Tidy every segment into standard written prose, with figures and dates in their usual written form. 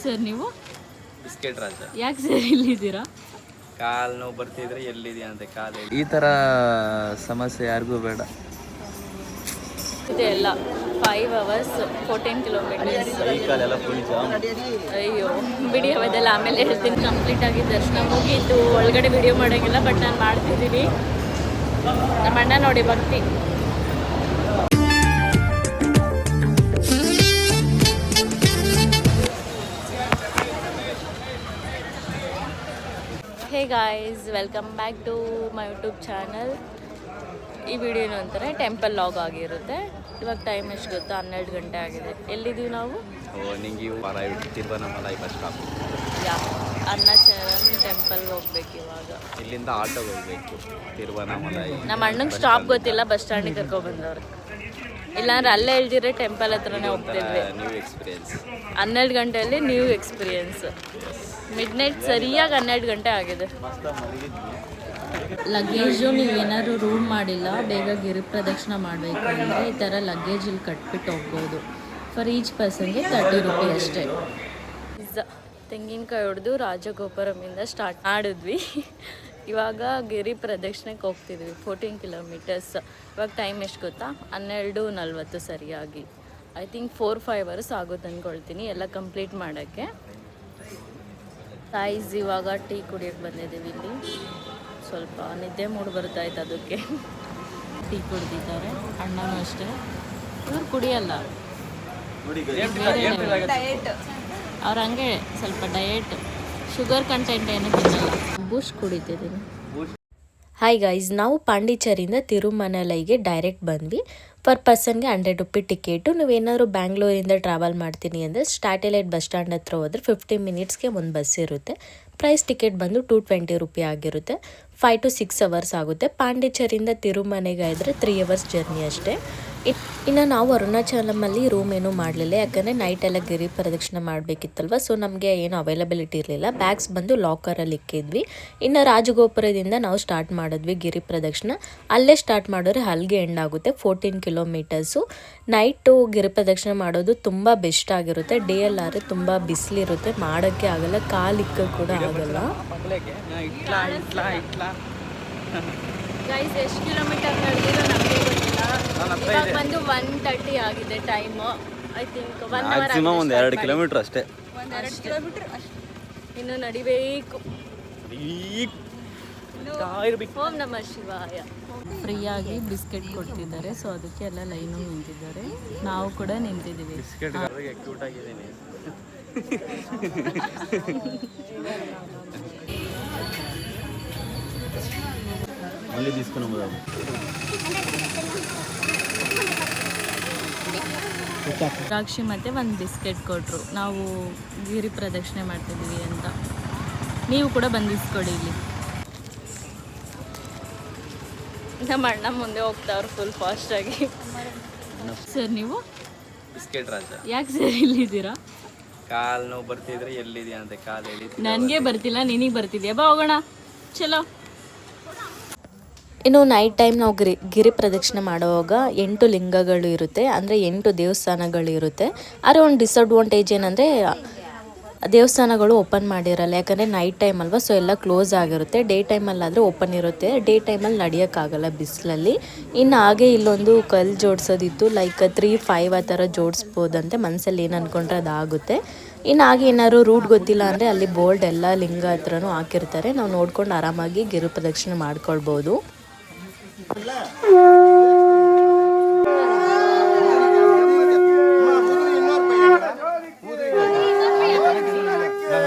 Sir ನೀವು? Biscuit ರಾಜ. ಯಾಕೆ sir ಇಲ್ಲಿದ್ದೀರಾ? ಕಾಲು ನೋವು ಬರ್ತಿದ್ರೆ ಎಲ್ಲಿದೆಯಾ ಅಂತ ಕಾಲು. ಈ ಥರ ಸಮಸ್ಯೆ ಯಾರಿಗೂ ಬೇಡ. ಇದೆ ಎಲ್ಲ 5 hours 14 kilometers. ಈ ಕಾಲೆಲ್ಲ ಫುಲ್ ಜಾಮ್. ಅಯ್ಯೋ ಬಿಡಿ ಅವದೆಲ್ಲ ಆಮೇಲೆ ಹೇಳ್ತೀನಿ. ಕಂಪ್ಲೀಟ್ ಆಗಿ ದರ್ಶನ ಮುಗೀತು. ಒಳಗಡೆ ವಿಡಿಯೋ ಮಾಡೋಂಗಿಲ್ಲ, ಬಟ್ ನಾನು ಮಾಡ್ತಿದ್ದೀನಿ. ನಮ್ಮ ಅಣ್ಣ ನೋಡಿ ಭಕ್ತಿ. Hey guys, welcome back to my YouTube channel. ಈ ವಿಡಿಯೋನು ಅಂತಾರೆ ಟೆಂಪಲ್ ಲಾಗ್ ಆಗಿರುತ್ತೆ. ಇವಾಗ ಟೈಮ್ ಎಷ್ಟು ಗೊತ್ತಾ? 12 ಗಂಟೆ ಆಗಿದೆ. ಎಲ್ಲಿದ್ದೀವಿ ನಾವು? ತಿರುವನಮಲೈ ಬಸ್ ಸ್ಟಾಪ್. ಅರುಣಾಚಲಂ ಟೆಂಪಲ್ಗೆ ಹೋಗ್ಬೇಕು ಇವಾಗ. ಇಲ್ಲಿಂದ ಆಟೋಗೆ ಹೋಗ್ಬೇಕು ತಿರುವನಮಲೈ. ನಮ್ಮ ಅಣ್ಣಂಗೆ ಸ್ಟಾಪ್ ಗೊತ್ತಿಲ್ಲ, ಬಸ್ ಸ್ಟ್ಯಾಂಡಿಗೆ ಕರ್ಕೊಬಂದವ್ರು. ಇಲ್ಲಾಂದ್ರೆ ಅಲ್ಲೇ ಹೇಳ್ದಿದ್ರೆ ಟೆಂಪಲ್ ಹತ್ರನೇ ಹೋಗ್ತಿದ್ವಿ. 12 ಗಂಟೆಯಲ್ಲಿ ನ್ಯೂ ಎಕ್ಸ್ಪೀರಿಯನ್ಸ್. ಮಿಡ್ನೈಟ್ ಸರಿಯಾಗಿ 12 ಗಂಟೆ ಆಗಿದೆ. ಲಗೇಜು ನೀವೇನಾದ್ರು ರೂಮ್ ಮಾಡಿಲ್ಲ, ಬೇಗ ಗಿರಿ ಪ್ರದಕ್ಷಿಣ ಮಾಡಬೇಕು ಅಂದರೆ ಈ ಥರ ಲಗೇಜ್ ಇಲ್ಲಿ ಕಟ್ಬಿಟ್ಟು ಹೋಗ್ಬೋದು. ಫಾರ್ ಈಚ್ ಪರ್ಸನ್ಗೆ 30 ರೂಪಾಯಿ ಅಷ್ಟೇ. ತೆಂಗಿನಕಾಯಿ ಹೊಡೆದು ರಾಜಗೋಪುರಮಿಂದ ಸ್ಟಾರ್ಟ್ ಮಾಡಿದ್ವಿ. ಇವಾಗ ಗಿರಿ ಪ್ರದಕ್ಷಿಣೆಗೆ ಹೋಗ್ತಿದ್ವಿ 14 kilometers. ಇವಾಗ ಟೈಮ್ ಎಷ್ಟು ಗೊತ್ತಾ? 12:40 ಸರಿಯಾಗಿ. ಐ ಥಿಂಕ್ 4-5 hours ಆಗುತ್ತೆ ಅಂದ್ಕೊಳ್ತೀನಿ ಎಲ್ಲ ಕಂಪ್ಲೀಟ್ ಮಾಡೋಕ್ಕೆ. ಸೈಜ್ ಇವಾಗ ಟೀ ಕುಡಿಯೋಕ್ಕೆ ಬಂದಿದ್ದೀವಿ. ಇಲ್ಲಿ ಸ್ವಲ್ಪ ನಿದ್ದೆ ಮೂಡ್ ಬರ್ತಾಯಿತ್ತು, ಅದಕ್ಕೆ ಟೀ ಕುಡ್ದಿದ್ದಾರೆ. ಅಣ್ಣನೂ ಅಷ್ಟೇ. ಇವ್ರು ಕುಡಿಯಲ್ಲ, ಅವ್ರು ಹಂಗೆ ಸ್ವಲ್ಪ ಡಯೆಟ್, ಶುಗರ್ ಕಂಟೆಂಟ್ ಏನು ತಿನ್ನಲ್ಲ. ಬೂಸ್ಟ್ ಕುಡಿತಿದ್ದೀನಿ. ಹಾಯ್ ಗೈಸ್, ನಾವು ಪಾಂಡಿಚೇರಿಯಿಂದ ತಿರುಮಲೈಗೆ ಡೈರೆಕ್ಟ್ ಬಂದ್ವಿ. ಪರ್ ಪರ್ಸನ್ಗೆ 100 ರೂಪಾಯಿ ಟಿಕೆಟು. ನೀವೇನಾದ್ರು ಬ್ಯಾಂಗ್ಳೂರಿಂದ ಟ್ರಾವೆಲ್ ಮಾಡ್ತೀನಿ ಅಂದರೆ ಸ್ಟ್ಯಾಟಿಲೈಟ್ ಬಸ್ ಸ್ಟ್ಯಾಂಡ್ ಹತ್ರ ಹೋದರೆ 15 minutesಗೆ ಒಂದು ಬಸ್ ಇರುತ್ತೆ. ಪ್ರೈಸ್ ಟಿಕೆಟ್ ಬಂದು 220 ರೂಪಾಯಿ ಆಗಿರುತ್ತೆ. 5 to 6 hours ಆಗುತ್ತೆ. ಪಾಂಡಿಚೇರಿಯಿಂದ ತಿರುಮನೆಗೆ ಇದ್ದರೆ 3 hours ಜರ್ನಿ ಅಷ್ಟೇ. ಇನ್ನು ನಾವು ಅರುಣಾಚಲಮಲ್ಲಿ ರೂಮ್ ಏನೂ ಮಾಡಲಿಲ್ಲ, ಯಾಕಂದರೆ ನೈಟೆಲ್ಲ ಗಿರಿ ಪ್ರದಕ್ಷಿಣೆ ಮಾಡಬೇಕಿತ್ತಲ್ವ. ಸೊ ನಮಗೆ ಏನು ಅವೈಲಬಿಲಿಟಿ ಇರಲಿಲ್ಲ. ಬ್ಯಾಗ್ಸ್ ಬಂದು ಲಾಕರಲ್ಲಿ ಇಕ್ಕಿದ್ವಿ. ಇನ್ನು ರಾಜಗೋಪುರದಿಂದ ನಾವು ಸ್ಟಾರ್ಟ್ ಮಾಡಿದ್ವಿ ಗಿರಿ ಪ್ರದಕ್ಷಿಣೆ. ಅಲ್ಲೇ ಸ್ಟಾರ್ಟ್ ಮಾಡಿದ್ರೆ ಅಲ್ಲಿಗೆ ಎಂಡ್ ಆಗುತ್ತೆ. 14 kilometers. ನೈಟು ಗಿರಿ ಪ್ರದಕ್ಷಿಣೆ ಮಾಡೋದು ತುಂಬ ಬೆಸ್ಟ್ ಆಗಿರುತ್ತೆ. ಡೇ ಅಲ್ಲಾದ್ರೆ ತುಂಬ ಬಿಸಿಲಿರುತ್ತೆ, ಮಾಡೋಕ್ಕೆ ಆಗಲ್ಲ, ಕಾಲಿಕ್ಕ ಕೂಡ ಆಗಲ್ಲ. ಗೈಸ್, ಎಷ್ಟು ಕಿಲೋಮೀಟರ್ ನಡೆದಿರೋ ನಮಗೆ ಗೊತ್ತಿಲ್ಲ. ಇವಾಗ ಬಂದು 1:30 ಆಗಿದೆ ಟೈಮು. ಐ ಥಿಂಕ್ 1 hour ಒಂದು 2 ಕಿಲೋಮೀಟರ್ ಅಷ್ಟೇ. ಇನ್ನು ನಡಿಬೇಕು. ಓಂ ನಮಃ ಶಿವಾಯ. ಫ್ರೀಯಾಗಿ ಬಿಸ್ಕೆಟ್ ಕೊಡ್ತಿದ್ದಾರೆ, ಸೊ ಅದಕ್ಕೆ ಎಲ್ಲ ಲೈನು ನಿಂತಿದ್ದಾರೆ. ನಾವು ಕೂಡ ನಿಂತಿದ್ದೀವಿ. ಅಲ್ಲಿ తీసుకున్నాము. ದ್ರಾಕ್ಷಿ ಮತ್ತು ಒಂದು ಬಿಸ್ಕೆಟ್ ಕೊಟ್ಟರು. ನಾವು ಗಿರಿ ಪ್ರದಕ್ಷಿಣೆ ಮಾಡ್ತಿದ್ದೀವಿ ಅಂತ. ನೀವು ಕೂಡ ಬಂದಿಸ್ಕೊಡಿ. ಇಲ್ಲಿ ನಮ್ಮ ಅಣ್ಣ ಮುಂದೆ ಹೋಗ್ತಾವ್ರು ಫುಲ್ ಫಾಸ್ಟಾಗಿ. ಸರ್ ನೀವು? ಬಿಸ್ಕೆಟ್ ರಾಜ. ಯಾಕೆ ಸರ್ ಇಲ್ಲಿದ್ದೀರಾ? ಕಾಲು ನೋವು ಬರ್ತಿದ್ರೆ ಎಲ್ಲಿದೆಯಾ ಅಂತ ಕಾಲು ಹೇಳಿ. ನನಗೆ ಬರ್ತಿಲ್ಲ, ನಿನಗೆ ಬರ್ತಿದ್ಯಾ? ಬಾ ಹೋಗೋಣ, ಚಲೋ. ಇನ್ನು ನೈಟ್ ಟೈಮ್ ನಾವು ಗಿರಿ ಪ್ರದಕ್ಷಿಣೆ ಮಾಡುವಾಗ 8 ಲಿಂಗಗಳು ಇರುತ್ತೆ, ಅಂದರೆ 8 ದೇವಸ್ಥಾನಗಳು ಇರುತ್ತೆ. ಆದರೆ ಒಂದು ಡಿಸಡ್ವಾಂಟೇಜ್ ಏನಂದರೆ ದೇವಸ್ಥಾನಗಳು ಓಪನ್ ಮಾಡಿರಲ್ಲ, ಯಾಕಂದರೆ ನೈಟ್ ಟೈಮ್ ಅಲ್ವಾ, ಸೊ ಎಲ್ಲ ಕ್ಲೋಸ್ ಆಗಿರುತ್ತೆ. ಡೇ ಟೈಮಲ್ಲಾದರೆ ಓಪನ್ ಇರುತ್ತೆ. ಡೇ ಟೈಮಲ್ಲಿ ನಡೆಯೋಕ್ಕಾಗಲ್ಲ ಬಿಸಿಲಲ್ಲಿ. ಇನ್ನು ಹಾಗೆ ಇಲ್ಲೊಂದು ಕಲ್ಲು ಜೋಡಿಸೋದಿತ್ತು, ಲೈಕ್ 3-5 ಆ ಥರ ಜೋಡಿಸ್ಬೋದಂತೆ. ಮನಸ್ಸಲ್ಲಿ ಏನು ಅಂದ್ಕೊಂಡ್ರೆ ಅದಾಗುತ್ತೆ. ಇನ್ನು ಹಾಗೆ ಏನಾದ್ರು ರೂಟ್ ಗೊತ್ತಿಲ್ಲ ಅಂದರೆ ಅಲ್ಲಿ ಬೋರ್ಡ್ ಎಲ್ಲ ಲಿಂಗ ಹತ್ರನೂ ಹಾಕಿರ್ತಾರೆ. ನಾವು ನೋಡ್ಕೊಂಡು ಆರಾಮಾಗಿ ಗಿರಿ ಪ್ರದಕ್ಷಿಣೆ ಮಾಡ್ಕೊಳ್ಬೋದು.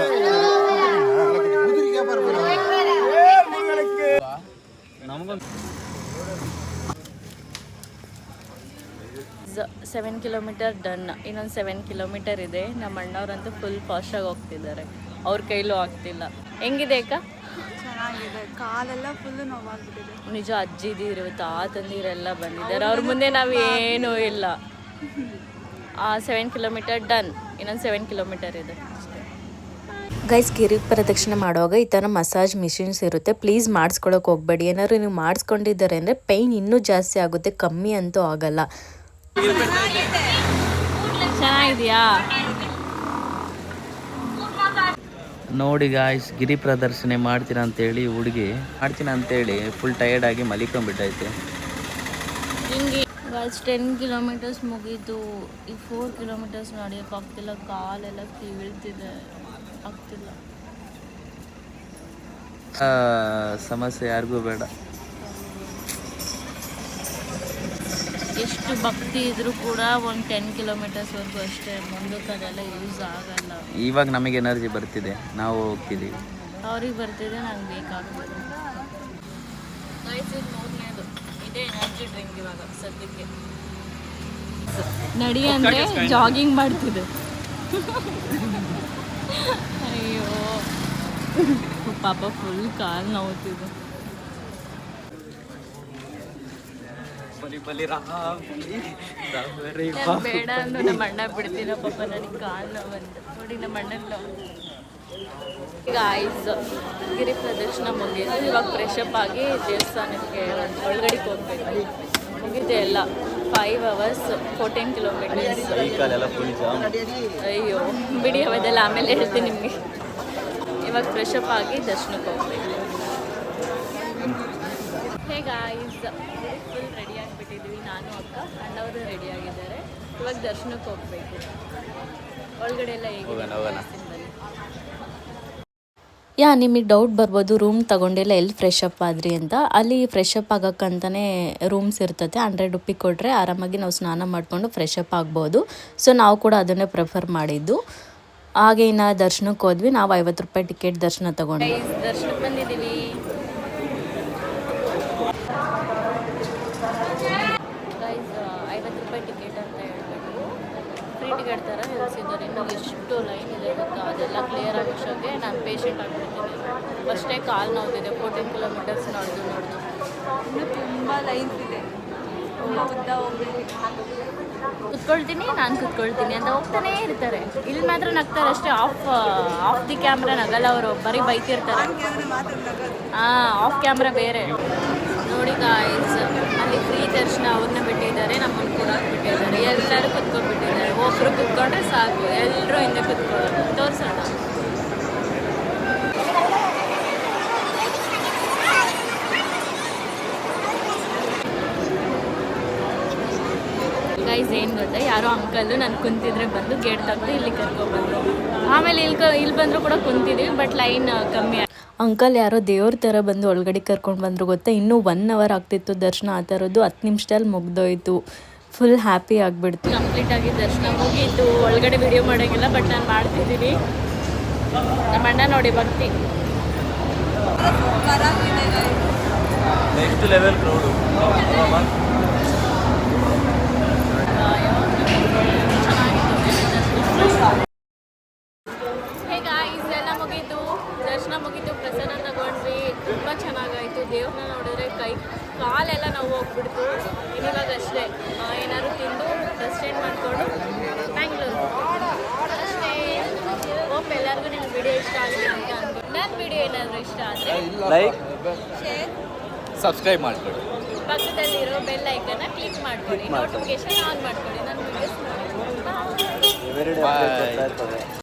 Seven kilometre done. ಇನ್ನೊಂದು 7 kilometer ಇದೆ. ನಮ್ಮ ಅಣ್ಣವ್ರಂತೂ ಫುಲ್ ಫಾಸ್ಟಾಗಿ ಹೋಗ್ತಿದ್ದಾರೆ, ಅವ್ರ ಕೈಲೂ ಆಗ್ತಿಲ್ಲ. ಹೆಂಗಿದೆ ಅಕ್ಕ? ಚೆನ್ನಾಗಿದೆ, ಕಾಲೆಲ್ಲ ಫುಲ್ಲು ನೋವಾಗ್ಬಿಟ್ಟಿದೆ. ನಿಜ, ಅಜ್ಜಿದಿರು ತಾತಂದಿರೆಲ್ಲ ಬಂದಿದ್ದಾರೆ, ಅವ್ರ ಮುಂದೆ ನಾವು ಏನೂ ಇಲ್ಲ. 7 kilometer ಡನ್. ಇನ್ನೊಂದು 7 kilometer ಇದೆ. ಗೈಸ್, ಗಿರಿ ಪ್ರದಕ್ಷಿಣೆ ಮಾಡುವಾಗ ಈ ಥರ ಮಸಾಜ್ ಮಿಷಿನ್ಸ್ ಇರುತ್ತೆ. ಪ್ಲೀಸ್ ಮಾಡಿಸ್ಕೊಳಕ್ಕೆ ಹೋಗಬೇಡಿ. ಏನಾದ್ರು ನೀವು ಮಾಡಿಸ್ಕೊಂಡಿದ್ದಾರೆ ಅಂದರೆ ಪೈನ್ ಇನ್ನೂ ಜಾಸ್ತಿ ಆಗುತ್ತೆ, ಕಮ್ಮಿ ಅಂತೂ ಆಗಲ್ಲ. ಚೆನ್ನಾಗಿದೆಯಾ? ನೋಡಿ ಗಾಯ್ಸ್, ಗಿರಿ ಪ್ರದರ್ಶನೆ ಮಾಡ್ತೀರಾ ಅಂತೇಳಿ ಹುಡುಗಿ ಮಾಡ್ತೀನಿ ಅಂತೇಳಿ ಫುಲ್ ಟಯರ್ಡ್ ಆಗಿ ಮಲಿಕೊಂಡ್ಬಿಟ್ಟೈತೆ. ಹಿಂಗೆ ಗಾಯ್ಸ್ 10 ಕಿಲೋಮೀಟರ್ಸ್ ಮುಗೀತು. ಈ 4 ಕಿಲೋಮೀಟರ್ಸ್ ನಡೆಯೋಕ್ಕಾಗ್ತಿಲ್ಲ, ಕಾಲೆಲ್ಲ ಕೀಳ್ತಿದೆ, ಆಗ್ತಿಲ್ಲ. ಸಮಸ್ಯೆ ಯಾರಿಗೂ ಬೇಡ. ಎಷ್ಟು ಭಕ್ತಿ ಇದ್ರೂ ಕೂಡ ಒಂದು 10 ಕಿಲೋಮೀಟರ್ಸ್ವರೆಗೂ ಅಷ್ಟೇ, ಮುಂದಕ್ಕೆ ಅದೆಲ್ಲ ಯೂಸ್ ಆಗಲ್ಲ. ಇವಾಗ ನಮಗೆ ಎನರ್ಜಿ ಬರ್ತಿದೆ, ನಾವು ಹೋಗ್ತಿದ್ದೀವಿ. ಅವ್ರಿಗೆ ಬರ್ತಿದೆ, ನಂಗೆ ಬೇಕಾಗ್ತದೆ. ಗಾಯ್ಸ್ ಇದು 3ನೇದು, ಇದೇ ಎನರ್ಜಿ ಡ್ರಿಂಕ್ ಇವಾಗ ಸದ್ಯಕ್ಕೆ. ನಡಿ ಅಂದರೆ ಜಾಗಿಂಗ್ ಮಾಡ್ತಿದೆ. ಅಯ್ಯೋ ಪಾಪ ಫುಲ್ ಕಾಲು ನೋವುತ್ತಿದೆ. ಬೇಡ ಅಂದು ನಮ್ಮ ಅಣ್ಣ ಬಿಡ್ತೀನ ಪಾಪ, ನನಗೆ ಕಾಲು ನೋವಂತ. ನೋಡಿ ನಮ್ಮ ಅಣ್ಣನ ಈಗ ಗಿರಿ ಪ್ರದರ್ಶನ ಮುಗಿದು ಇವಾಗ ಫ್ರೆಶ್ ಅಪ್ ಆಗಿ ದೇವಸ್ಥಾನಕ್ಕೆ ಒಳಗಡೆಗೆ ಹೋಗ್ಬೇಕು. ಮುಗಿದೆ ಎಲ್ಲ 5 hours 14 ಕಿಲೋಮೀಟರ್ಸ್. ಅಯ್ಯೋ ಬಿಡಿ, ಅವದೆಲ್ಲ ಆಮೇಲೆ ಹೇಳ್ತೀನಿ ನಿಮಗೆ. ಇವಾಗ ಫ್ರೆಶ್ ಅಪ್ ಆಗಿ ದರ್ಶನಕ್ಕೆ ಹೋಗ್ಬೇಕು. ಗಾಯ್ಸ್ ಫುಲ್ ರೆಡಿ ಆಗಿಬಿಟ್ಟಿದ್ವಿ, ನಾನು ಅಕ್ಕ ಅಣ್ಣವರು ರೆಡಿ ಆಗಿದ್ದಾರೆ. ಇವಾಗ ದರ್ಶನಕ್ಕೆ ಹೋಗ್ಬೇಕು. ಒಳಗಡೆ ಎಲ್ಲ ಹೇಗೆ ನಿಮಗೆ ಡೌಟ್ ಬರ್ಬೋದು, ರೂಮ್ ತಗೊಂಡೆಲ್ಲ ಎಲ್ಲಿ ಫ್ರೆಶ್ ಅಪ್ ಆದ್ರಿ ಅಂತ. ಅಲ್ಲಿ ಫ್ರೆಶ್ ಅಪ್ ಆಗೋಕ್ಕಂತಲೇ ರೂಮ್ಸ್ ಇರ್ತದೆ. 100 ರೂಪಾಯಿ ಕೊಟ್ಟರೆ ಆರಾಮಾಗಿ ನಾವು ಸ್ನಾನ ಮಾಡಿಕೊಂಡು ಫ್ರೆಶ್ ಅಪ್ ಆಗ್ಬೋದು. ಸೊ ನಾವು ಕೂಡ ಅದನ್ನೇ ಪ್ರಿಫರ್ ಮಾಡಿದ್ದು. ಹಾಗೆ ಇನ್ನು ದರ್ಶನಕ್ಕೆ ಹೋದ್ವಿ. ನಾವು 50 ರೂಪಾಯಿ ಟಿಕೆಟ್ ದರ್ಶನ ತಗೊಂಡ್ವಿ. ದರ್ಶನಕ್ಕೆ ಬಂದಿದ್ದೀವಿ. ಗೈಸ್ 50 ರೂಪಾಯಿ ಟಿಕೆಟ್ ಅಂತ ಹೇಳ್ಬಿಟ್ಟು ಫ್ರೀ ಟಿಕೆಟ್ ಥರ ನಿಲ್ಲಿಸಿದ್ದಾರೆ. ಇನ್ನು ಎಷ್ಟು ಲೈನ್ ಇದೆ ಗೊತ್ತಾ, ಅದೆಲ್ಲ ಕ್ಲಿಯರ್ ಆಗೋಷ್ಟೊತ್ತಿಗೆ ನಾನು ಪೇಷಂಟ್ ಆಗಿಬಿಡ್ತೀನಿ. ಫಸ್ಟೇ ಕಾಲು ನೋವಿದೆ, 14 ಕಿಲೋಮೀಟರ್ಸ್ ನಡೆದು ಇನ್ನೂ ತುಂಬ ಲೈನ್ಸ್ ಇದೆ, ತುಂಬ ಉದ್ದ ಹೋಗ್ಬೇಕು. ಕುತ್ಕೊಳ್ತೀನಿ ಅಂತ ಹೋಗ್ತಾನೇ ಇರ್ತಾರೆ. ಇಲ್ಲಿ ಮಾತ್ರ ನಗ್ತಾರೆ ಅಷ್ಟೇ, ಆಫ್ ದಿ ಕ್ಯಾಮ್ರಾ ನಗಲ್ಲ ಅವರು, ಬರೀ ಬೈತಿರ್ತಾರೆ. ಆಫ್ ಕ್ಯಾಮ್ರಾ ಬೇರೆ. ನೋಡಿ ಗಾಯ್ಸ್, ಅಲ್ಲಿ ಫ್ರೀ ದರ್ಶನ ಅವ್ರನ್ನ ಬಿಟ್ಟಿದ್ದಾರೆ, ನಮ್ಮನ್ನು ಕೂಡ ಬಿಟ್ಟಿದ್ದಾರೆ. ಎಲ್ಲರೂ ಕುತ್ಕೊಂಡ್ಬಿಟ್ಟಿದ್ದಾರೆ. ಒಬ್ಬರು ಕುತ್ಕೊಂಡ್ರೆ ಸಾಕು, ಎಲ್ಲರೂ ಹಿಂದೆ ಕುತ್ಕೊಳ್ಳೋದು. ತೋರಿಸೋಣ. ಗೈಸ್ ಏನು ಗೊತ್ತಾ, ಯಾರೋ ಅಂಕಲ್ಲು ನಾನು ಕುಂತಿದ್ರೆ ಬಂದು ಗೇಟ್ ತೆಗೆದು ಇಲ್ಲಿ ಕರ್ಕೊಬಂದರು. ಆಮೇಲೆ ಇಲ್ಲಿ ಬಂದರೂ ಕೂಡ ಕುಂತಿದ್ದೀವಿ, ಬಟ್ ಲೈನ್ ಕಮ್ಮಿ. ಅಂಕಲ್ ಯಾರೋ ದೇವ್ರ ಥರ ಬಂದು ಒಳಗಡೆ ಕರ್ಕೊಂಡು ಬಂದರು ಗೊತ್ತಾ. ಇನ್ನೂ 1 hour ಆಗ್ತಿತ್ತು ದರ್ಶನ. ಆ ಥರದ್ದು 10 ನಿಮಿಷದಲ್ಲಿ ಮುಗ್ದೋಯ್ತು. ಫುಲ್ ಹ್ಯಾಪಿ ಆಗಿಬಿಡ್ತು. ಕಂಪ್ಲೀಟಾಗಿ ದರ್ಶನ ಮುಗೀತು. ಒಳಗಡೆ ವಿಡಿಯೋ ಮಾಡೋಂಗಿಲ್ಲ, ಬಟ್ ನಾನು ಮಾಡ್ತಿದ್ದೀನಿ. ನಮ್ಮ ಅಣ್ಣ ನೋಡಿ ಭಕ್ತಿ. Next level crowd. ಎಲ್ಲ ಮುಗೀತು, ದರ್ಶನ ಮುಗೀತು, ಪ್ರಸಾದ ತಗೊಂಡ್ವಿ. ತುಂಬ ಚೆನ್ನಾಗಾಯಿತು. ದೇವ್ರನ್ನ ನೋಡಿದ್ರೆ ಕಾಲೆಲ್ಲ ನೋವು ಹೋಗ್ಬಿಡ್ತು. ಇವಾಗ ಅಷ್ಟೇ ಏನಾದ್ರು ತಿಂದು ಬಸ್ ಸ್ಟ್ಯಾಂಡ್ ಮಾಡಿಕೊಂಡು ಬ್ಯಾಂಗ್ಳೂರು ಅಷ್ಟೇ. ಹೋಪ್ ಎಲ್ಲರಿಗೂ ನಿಮ್ಮ ವಿಡಿಯೋ ಇಷ್ಟ ಆಗಿದೆ ಅಂತ ಅನ್ಕೊಂಡು, ನನ್ನ ವಿಡಿಯೋ ಏನಾದರೂ ಇಷ್ಟ ಆದರೆ ಲೈಕ್, ಶೇರ್, ಸಬ್ಸ್ಕ್ರೈಬ್ ಮಾಡ್ಕೊಳ್ಳಿ. ಪಕ್ಕದಲ್ಲಿರೋ ಬೆಲ್ ಐಕನ್ನ ಕ್ಲಿಕ್ ಮಾಡ್ಕೊಳ್ಳಿ, ನೋಟಿಫಿಕೇಶನ್ ಆನ್ ಮಾಡ್ಕೊಳ್ಳಿ. ನನ್ನ ವಿಡಿಯೋಸ್ ನೋಡಿ.